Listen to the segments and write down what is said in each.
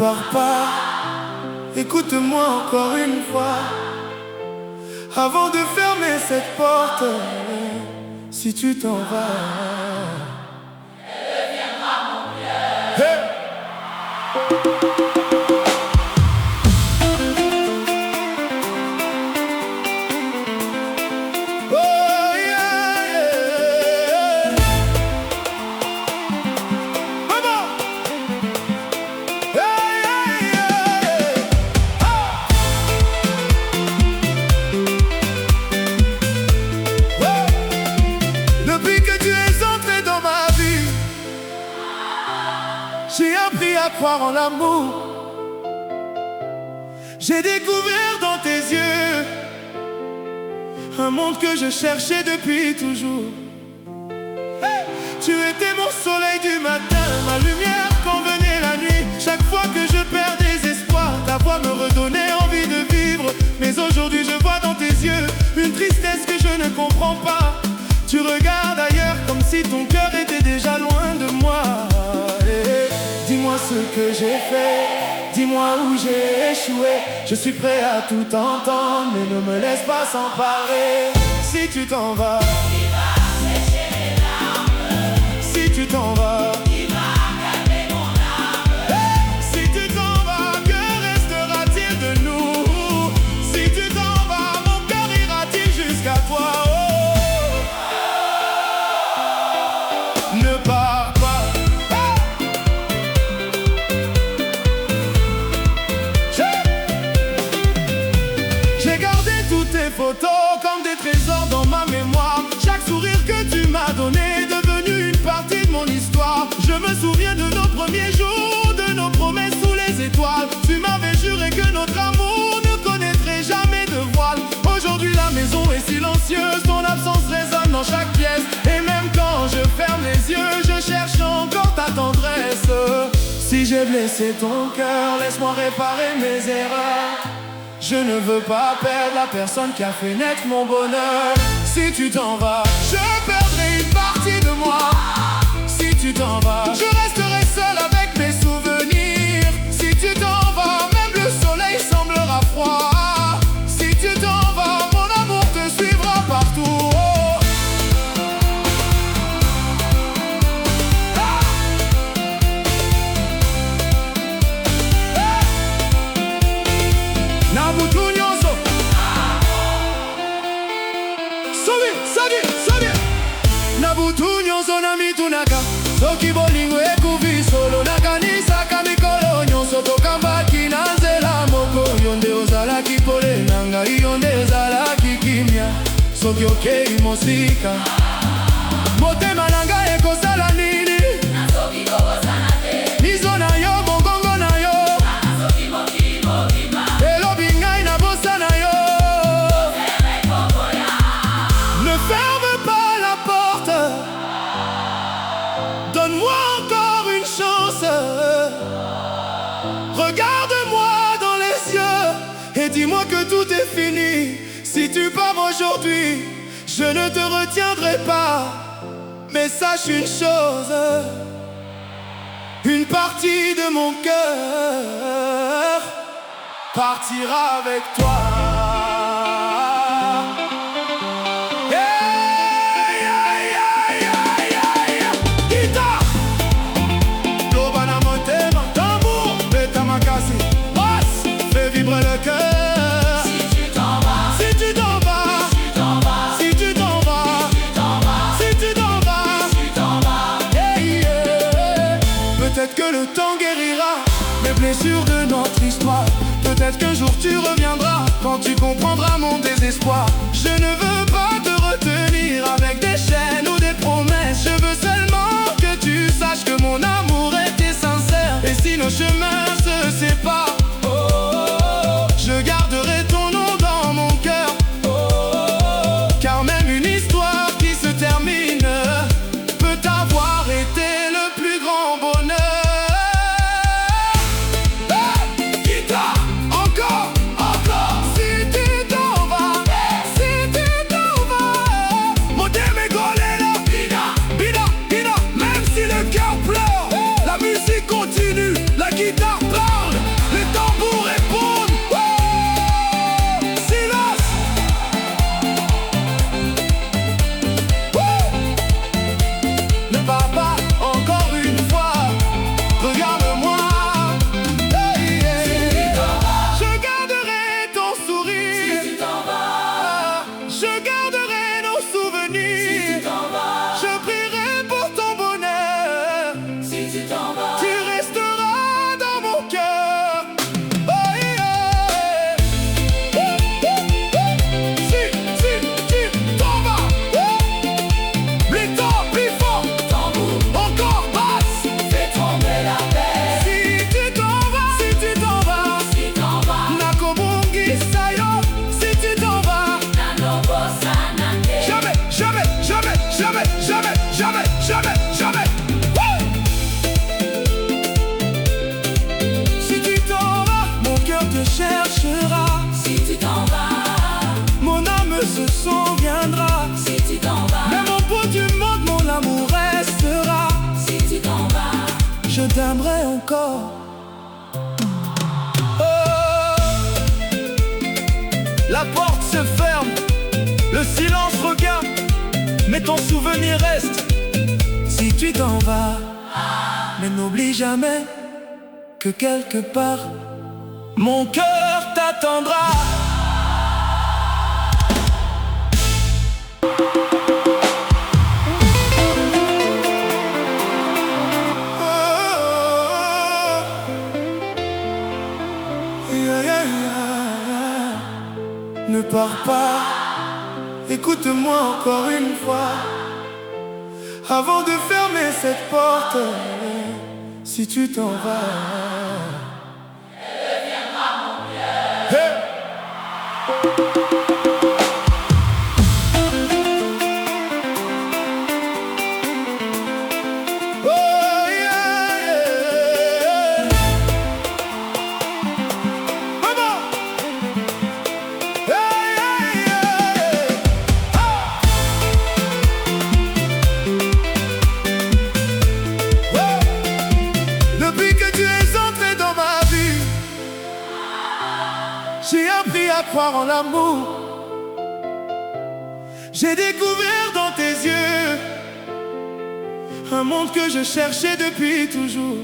pars pas, écoute-moi encore une fois, avant de fermer cette porte. Si tu t'en vas, elle deviendra mon cœur. Hey! J'ai appris à croire en l'amour. J'ai découvert dans tes yeux un monde que je cherchais depuis toujours. Tu étais mon soleil du matin, ma lumière quand venait la nuit. Chaque fois que je perds des espoirs, ta voix me redonnait envie de vivre. Mais aujourd'hui je vois dans tes yeux une tristesse que je ne comprends pas. Tu regardes ailleurs comme si ton cœur était déjà loin de moi. Dis-moi ce que j'ai fait, dis-moi où j'ai échoué. Je suis prêt à tout entendre, mais ne me laisse pas s'emparer. Si tu t'en vas, qui va sécher mes larmes. Si tu t'en vas, qui va calmer mon âme. Hey! Si tu t'en vas, que restera-t-il de nous? Si tu t'en vas, mon cœur ira-t-il jusqu'à toi? Oh. Ne pars pas. Tes photos comme des trésors dans ma mémoire. Chaque sourire que tu m'as donné est devenu une partie de mon histoire. Je me souviens de nos premiers jours, de nos promesses sous les étoiles. Tu m'avais juré que notre amour ne connaîtrait jamais de voile. Aujourd'hui la maison est silencieuse, ton absence résonne dans chaque pièce. Et même quand je ferme les yeux, je cherche encore ta tendresse. Si j'ai blessé ton cœur, laisse-moi réparer mes erreurs. Je ne veux pas perdre la personne qui a fait naître mon bonheur. Si tu t'en vas, je perdrai une partie de moi. Si tu t'en vas, je resterai seul avec mes souvenirs. Si tu t'en vas, même le soleil semblera froid. Si tu t'en vas, mon amour te suivra partout. Oh. Nabutunyo Nabutu nyonso na mitunaka soki bolingo ekufi solo nakanisa kamikolo nyonso tokambaki na nzela moko. Yo nde ozalaki pole na ngai, yo nde ozalaki kimia soki okei mosika. Motema na ngai ekosala nini? Nasoki kokosana te. Miso na yo, mongongo na yo, nasoki mokili mobimba. Elobi ngai na bosa na yo. Ne ferme pas la porte. Donne-moi encore une chance. Regarde-moi dans les yeux et dis-moi que tout est fini. Si tu pars aujourd'hui, je ne te retiendrai pas. Mais sache une chose, une partie de mon cœur partira avec toi. Fais vibrer le cœur. Si tu t'en vas, si tu t'en vas, si tu t'en vas, si tu t'en vas, si tu t'en vas, si tu t'en vas, hey, yeah. Peut-être que le temps guérira les blessures de notre histoire. Peut-être qu'un jour tu reviendras quand tu comprendras mon désespoir. Je ne veux pas te retenir avec des chaînes ou des promesses. Je veux seulement que tu saches que mon amour était sincère. Et si nos chemins se séparent, je garderai ton nom dans mon cœur. Car même une histoire qui se termine peut avoir été le plus grand bonheur. Guitare, encore, encore. ton corps. Oh, la porte se ferme, le silence regarde, mais ton souvenir reste. Si tu t'en vas, mais n'oublie jamais que quelque part, mon cœur t'attendra. Ne pars pas, écoute-moi encore une fois, avant de fermer cette porte. Si tu t'en vas, elle deviendra mon cœur. Hey! J'ai appris à croire en l'amour. J'ai découvert dans tes yeux un monde que je cherchais depuis toujours.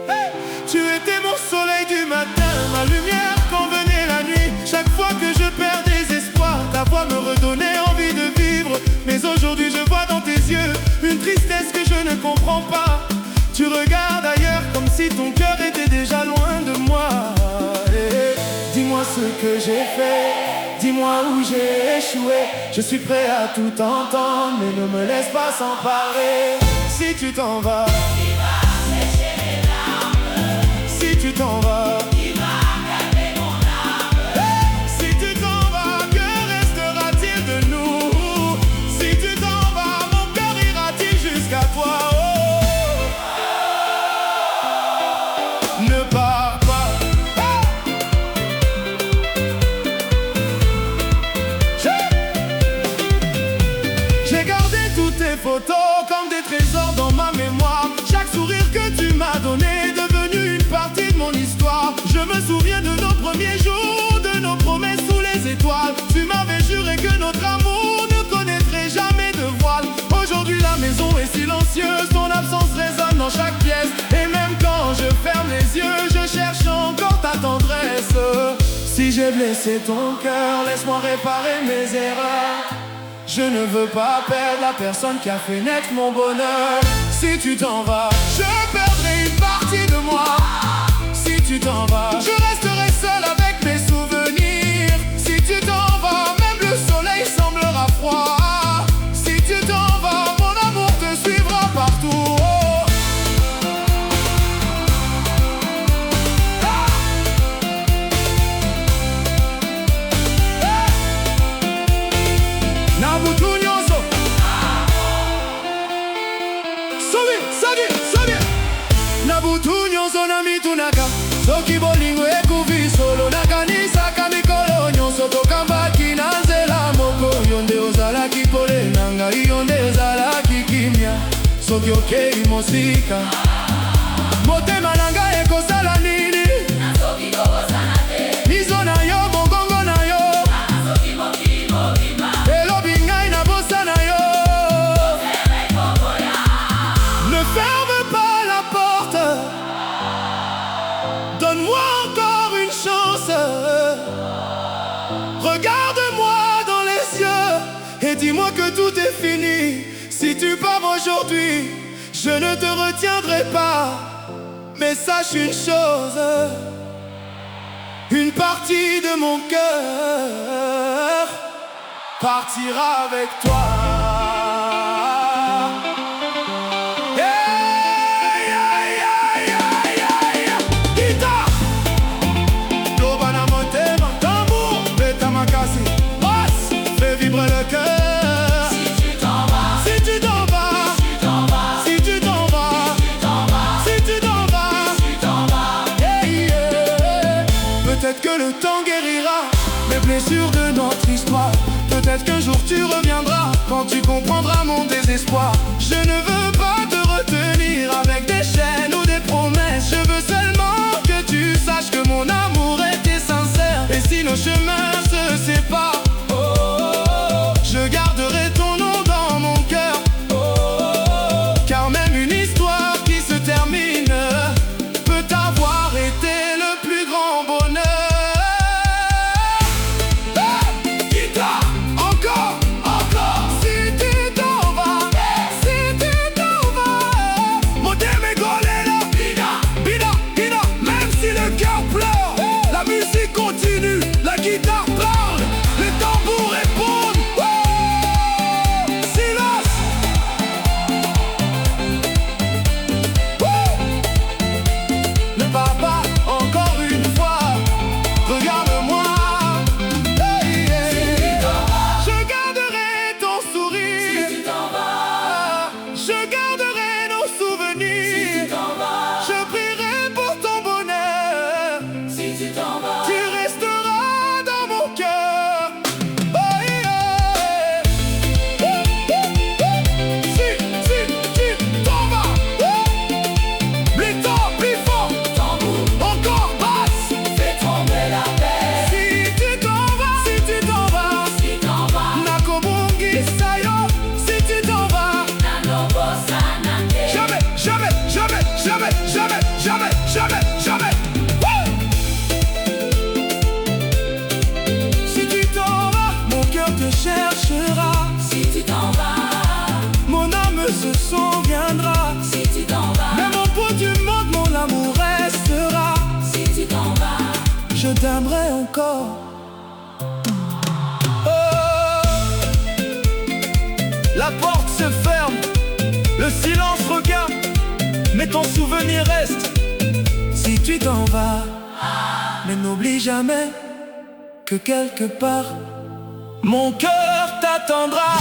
Hey! Tu étais mon soleil du matin, ma lumière quand venait la nuit. Chaque fois que je perds des espoirs, ta voix me redonnait envie de vivre. Mais aujourd'hui je vois dans tes yeux une tristesse que je ne comprends pas. Tu regardes ailleurs comme si ton cœur était déjà loin de moi. Dis-moi ce que j'ai fait, dis-moi où j'ai échoué. Je suis prêt à tout entendre, mais ne me laisse pas s'emparer. Si tu t'en vas, qui va sécher mes larmes. Si tu t'en vas, qui va calmer mon âme. Si tu t'en vas, que restera-t-il de nous? Si tu t'en vas, mon cœur ira-t-il jusqu'à toi? Ne pars pas. J'ai gardé toutes tes photos comme des trésors dans ma mémoire. Chaque sourire que tu m'as donné est devenu une partie de mon histoire. Je me souviens de nos premiers jours, de nos promesses sous les étoiles. Tu m'avais juré que notre amour ne connaîtrait jamais de voile. Aujourd'hui la maison est silencieuse, ton absence résonne dans chaque pièce. Et même quand je ferme les yeux, je cherche encore ta tendresse. Si j'ai blessé ton cœur, laisse-moi réparer mes erreurs. Je ne veux pas perdre la personne qui a fait naître mon bonheur. Si tu t'en vas, je perdrai une partie de moi. Si tu t'en vas, je resterai seul avec mes souvenirs. Si tu t'en vas, même le soleil semblera froid. Si tu t'en vas, mon amour te suivra partout. Nabutu nyonso na mitunaka soki bolingo ekufi solo nakanisaka mikolo nyonso tokambaki na nzela moko. Yo nde ozalaki pole na ngai, yo nde ozalaki kimia soki okei mosika. Motema na ngai ekosala nini? Nasoki kokosana te. Miso na yo, mongongo na yo, nasoki mokili mobima. Elobi ngai na bosa na yo. Ne ferme pas la porte. Donne-moi encore une chance. Regarde-moi dans les yeux et dis-moi que tout est fini. Si tu pars aujourd'hui, je ne te retiendrai pas. Mais sache une chose, une partie de mon cœur partira avec toi. Fais vibrer le cœur. Si tu t'en vas, si tu t'en vas, si tu t'en vas, si tu t'en vas, si tu t'en vas, yeah, yeah. Peut-être que le temps guérira les blessures de notre histoire. Peut-être qu'un jour tu reviendras, quand tu comprendras mon désespoir. Je ne veux pas te retenir avec des chaînes ou des promesses. Je veux seulement que tu saches que mon amour était sincère. Et si nos chemins se séparent, je garderai ton nom dans mon cœur. Car même une histoire qui se termine peut avoir été le plus grand bonheur. Encore, encore. Si tu t'en vas, si tu t'en vas, mon Dieu golela. Bida, bida, même si le cœur pleure, la musique continue, la guitare parle, les tambours répondent. Silence. Le papa, encore une fois, regarde-moi. Je garderai ton sourire. Je garderai nos souvenirs. Je prierai pour ton bonheur. Tu resteras dans mon cœur. Si tu t'en vas, les temps plus fort, encore basse. Si tu t'en vas, Nakobungi Sayo. Si tu t'en vas, jamais, jamais, jamais, jamais, jamais, jamais, jamais, jamais. Si tu t'en vas, mon cœur te cherchera. Mon âme se souviendra. Même au bout du monde, mon amour restera. Je t'aimerai encore. La porte se ferme, le silence regarde, mais ton souvenir reste. Si tu t'en vas, mais n'oublie jamais que quelque part, mon cœur t'attendra.